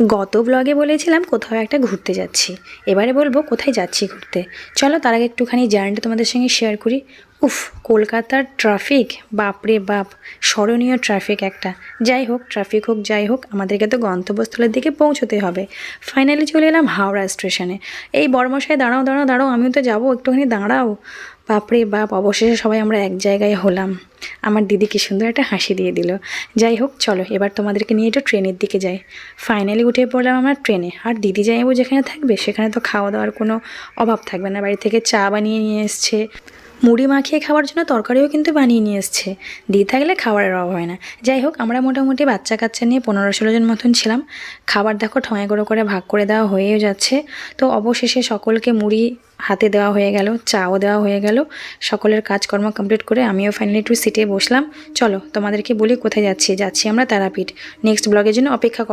গত ব্লগে বলেছিলাম কোথাও একটা ঘুরতে যাচ্ছি, এবারে বলবো কোথায় যাচ্ছি ঘুরতে। চলো তার আগে একটুখানি জার্নিটা তোমাদের সঙ্গে শেয়ার করি। উফ, কলকাতার ট্রাফিক, বাপরে বাপ, স্মরণীয় ট্রাফিক একটা। যাই হোক, ট্রাফিক হোক যাই হোক, আমাদেরকে তো গন্তব্যস্থলের দিকে পৌঁছতে হবে। ফাইনালি চলে এলাম হাওড়া স্টেশনে। এই বড়মশাই দাঁড়াও দাঁড়াও দাঁড়াও, আমিও তো যাবো, একটুখানি দাঁড়াও। বাপরে বাপ, অবশেষে সবাই আমরা এক জায়গায় হলাম। আমার দিদি কি সুন্দর একটা হাসি দিয়ে দিল। যাই হোক, চলো এবার তোমাদেরকে নিয়ে একটু ট্রেনের দিকে যাই। ফাইনালি উঠে পড়লাম আমার ট্রেনে। আর দিদি যাইবো যেখানে থাকবে সেখানে তো খাওয়া দাওয়ার কোনো অভাব থাকবে না। বাড়ি থেকে চা বানিয়ে নিয়ে এসছে, মুড়ি মাখিয়ে খাওয়ার জন্য তরকারিও কিন্তু বানিয়ে নিয়ে এসছে। দিদি থাকলে খাবারের অভাব হয় না। যাই হোক, আমরা মোটামুটি বাচ্চা কাচ্চা নিয়ে 15-16 জন মতন ছিলাম। খাবার দেখো ঠোঁয়া করে ভাগ করে দেওয়া হয়েও যাচ্ছে। তো অবশেষে সকলকে মুড়ি হাতে দেওয়া হয়ে গেল, চাও দেওয়া হয়ে গেল। সকলের কাজকর্ম কমপ্লিট করে আমিও ফাইনালি একটু সিটে বসলাম। চলো তোমাদেরকে বলি কোথায় যাচ্ছি আমরা তারাপীঠ। নেক্সট ব্লগের জন্য অপেক্ষা